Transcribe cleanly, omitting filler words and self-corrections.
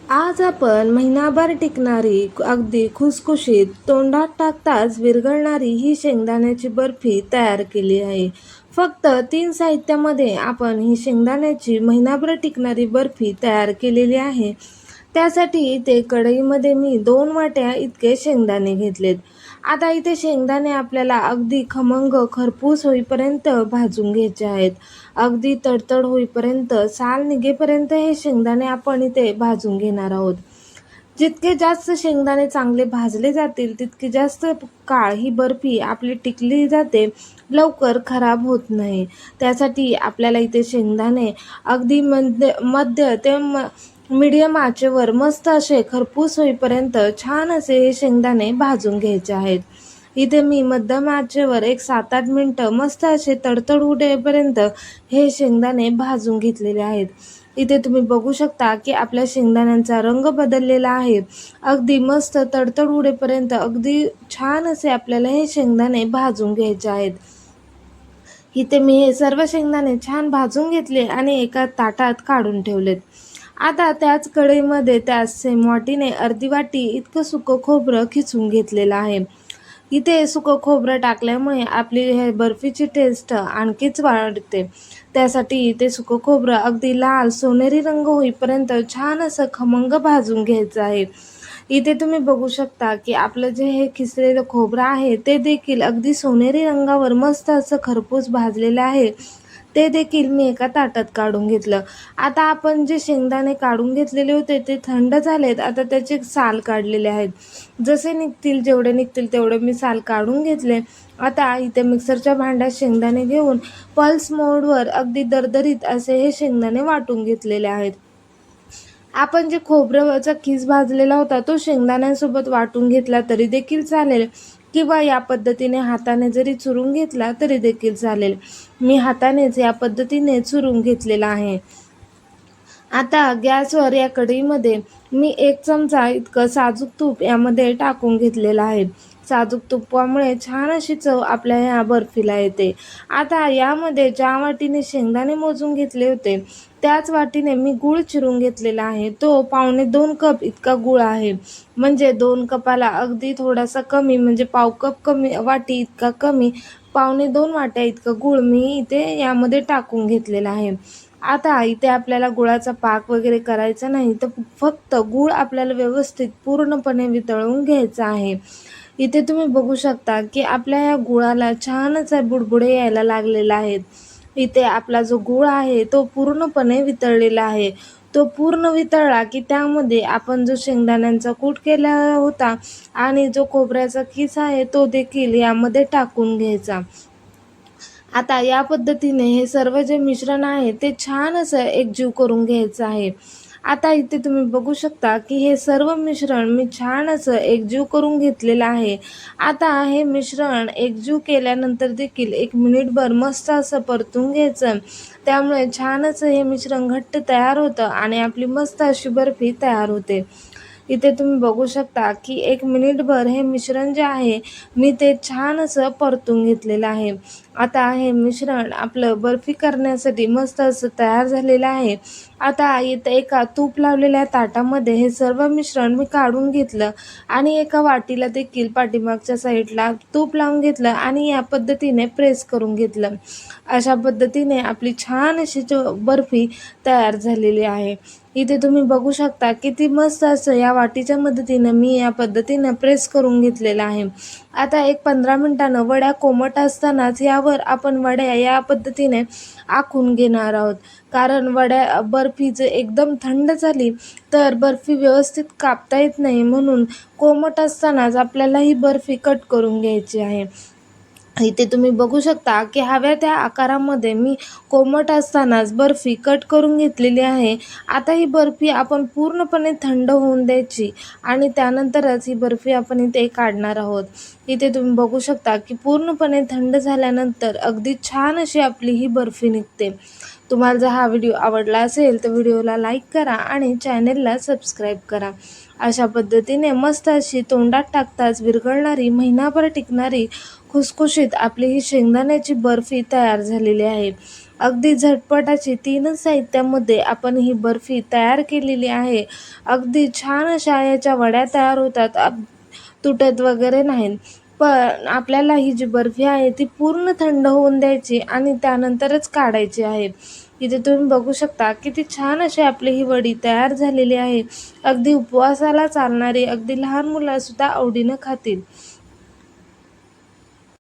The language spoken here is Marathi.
आज आपण महिनाभर टिकणारी, अगदी खुसखुशीत, तोंडात टाकताच विरघळणारी ही शेंगदाण्याची बर्फी तयार केली आहे. फक्त 3 साहित्यामध्ये आपण ही शेंगदाण्याची महिनाभर टिकणारी बर्फी तयार केलेली आहे. त्यासाठी इथे कढईमध्ये मी 2 वाट्या इतके शेंगदाणे घेतलेत. आता इथे शेंगदाणे आपल्याला अगदी खमंग खरपूस होईपर्यंत भाजून घ्यायचे आहेत. अगदी तडतड होईपर्यंत, साल निघेपर्यंत हे शेंगदाणे आपण इथे भाजून घेणार आहोत. जितके जास्त शेंगदाणे चांगले भाजले जातील तितकी जास्त काळ ही बर्फी आपली टिकली जाते, लवकर खराब होत नाही. त्यासाठी आपल्याला इथे शेंगदाणे अगदी मध्य ते मीडियम आचेवर मस्त असे खरपूस होईपर्यंत छान असे हे शेंगदाणे भाजून घ्यायचे आहेत. इथे मी मध्यम आचेवर एक 7-8 मिनटं मस्त असे तडतड उडेपर्यंत हे शेंगदाणे भाजून घेतलेले आहेत. इथे तुम्ही बघू शकता की आपल्या शेंगदाण्यांचा रंग बदललेला आहे. अगदी मस्त तडतड उडेपर्यंत अगदी छान असे आपल्याला हे शेंगदाणे भाजून घ्यायचे आहेत. इथे मी हे सर्व शेंगदाणे छान भाजून घेतले आणि एका ताटात काढून ठेवलेत. आता त्याच कढईमध्ये त्याच सेम वाटीने अर्धी वाटी इतकं सुकं खोबरं खिसून घेतलेलं आहे. इथे सुकं खोबरं टाकल्यामुळे आपली हे बर्फीची टेस्ट आणखीच वाढते. त्यासाठी इथे सुकं खोबरं अगदी लाल सोनेरी रंग होईपर्यंत छान असं खमंग भाजून घ्यायचं आहे. इथे तुम्ही बघू शकता की आपलं जे हे खिसलेलं खोबरं आहे ते देखील अगदी सोनेरी रंगावर मस्त असं खरपूस भाजलेलं आहे. ते देखील मी एका ताटात काढून घेतलं. आता आपण जे शेंगदाणे काढून घेतलेले होते ते थंड झालेत. आता त्याचे साल काढलेले आहेत. जसे निघतील, जेवढे निघतील तेवढे मी साल काढून घेतले. आता इथे मिक्सरच्या भांड्यात शेंगदाणे घेऊन पल्स मोडवर अगदी दरदरीत असे हे शेंगदाणे वाटून घेतलेले आहेत. आपण जे खोबऱ्याचा खीस भाजलेला होता तो शेंगदाण्यांसोबत वाटून घेतला तरी देखील चालेल, किंवा या पद्धतीने हाताने जरी चुरून घेतला तरी देखील चालेल. मी हातानेच या पद्धतीने चुरून घेतलेला आहे. आता गॅसवर या कढईमध्ये मी 1 चमचा इतकं साजूक तूप यामध्ये टाकून घेतलेलं आहे. साजूक तुपामुळे छान अशी चव आपल्या ह्या बर्फीला येते. आता यामध्ये ज्या वाटीने शेंगदाणे मोजून घेतले होते त्याच वाटीने मी गूळ चिरून घेतलेला आहे. तो 2.25 कप इतका गूळ आहे. म्हणजे 2 कपाला अगदी थोडासा कमी, म्हणजे पाव कप कमी, वाटी इतका कमी, 2.25 वाट्या इतकं गूळ मी इथे यामध्ये टाकून घेतलेला आहे. आता इथे आपल्याला गुळाचा पाक वगैरे करायचा नाही, तर फक्त गूळ आपल्याला व्यवस्थित पूर्णपणे वितळून घ्यायचा आहे. इथे तुम्ही बघू शकता की आपल्या या गुळाला छानच बुडबुडे यायला लागलेले आहेत. इथे आपला जो गूळ आहे तो पूर्णपणे वितळलेला आहे. तो पूर्ण वितळला की त्यामध्ये आपण जो शेंगदाण्यांचा कूट केला होता आणि जो खोबऱ्याचा खीस आहे तो देखील यामध्ये टाकून घ्यायचा. आता या पद्धतीने हे सर्व जे मिश्रण आहे ते छान असं एकजीव करून घ्यायचं आहे. आता इथे तुम्ही बघू शकता की हे सर्व मिश्रण मी छान असं एकजीव करून घेतलेलं आहे. आता हे मिश्रण एकजीव केल्यानंतर देखील 1 मिनिटभर मस्त असं परतून घ्यायचं. त्यामुळे छान असं हे मिश्रण घट्ट तयार होतं आणि आपली मस्त अशी बर्फी तयार होते. इथे तुम्ही बघू शकता की 1 मिनिटभर हे मिश्रण जे आहे मी ते छान असं परतून घेतलेलं आहे. आता हे मिश्रण आपलं बर्फी करण्यासाठी मस्त असं तयार झालेलं आहे. आता इथे एका तूप लावलेल्या ताटामध्ये हे सर्व मिश्रण मी काढून घेतलं आणि एका वाटीला देखील पाठीमागच्या साईडला तूप लावून घेतलं आणि या पद्धतीने प्रेस करून घेतलं. अशा पद्धतीने आपली छान अशी बर्फी तयार झालेली आहे. इथे तुम्ही बघू शकता किती मस्त असं या वाटीच्या मदतीनं मी या पद्धतीनं प्रेस करून घेतलेलं आहे. आता 15 मिनिटानं वड्या कोमट असतानाच यावर आपण वड्या या पद्धतीने आखून घेणार आहोत. कारण बर्फी जर एकदम थंड झाली तर बर्फी व्यवस्थित कापता येत नाही, म्हणून कोमट असतानाच आपल्याला ही बर्फी कट करून घ्यायची आहे. इथे तुम्ही बघू शकता की हव्या त्या आकारामध्ये मी कोमट असतानाच बर्फी कट करून घेतलेली आहे. आता ही बर्फी आपण पूर्णपणे थंड होऊन द्यायची आणि त्यानंतरच ही बर्फी आपण इथे काढणार आहोत. इथे तुम्ही बघू शकता की पूर्णपणे थंड झाल्यानंतर अगदी छान अशी आपली ही बर्फी निघते. तुम्हाला जर हा व्हिडिओ आवडला असेल तर व्हिडिओला लाईक करा आणि चॅनेलला सबस्क्राईब करा. अशा पद्धतीने मस्त अशी तोंडात टाकताच विरघळणारी, महिनाभर टिकणारी खुसखुशीत आपली ही शेंगदाण्याची बर्फी तयार झालेली आहे. अगदी झटपट अशी 3च साहित्यामध्ये आपण ही बर्फी तयार केलेली आहे. अगदी छान अशा याच्या वड्या तयार होतात, तुटत वगैरे नाहीत. पण आपल्याला ही जी बर्फी आहे ती पूर्ण थंड होऊन द्यायची आणि त्यानंतरच काढायची आहे. इथे तुम्ही बघू शकता किती छान अशी आपली ही वडी तयार झालेली आहे. अगदी उपवासाला चालणारी, अगदी लहान मुलंसुद्धा आवडीनं खातील.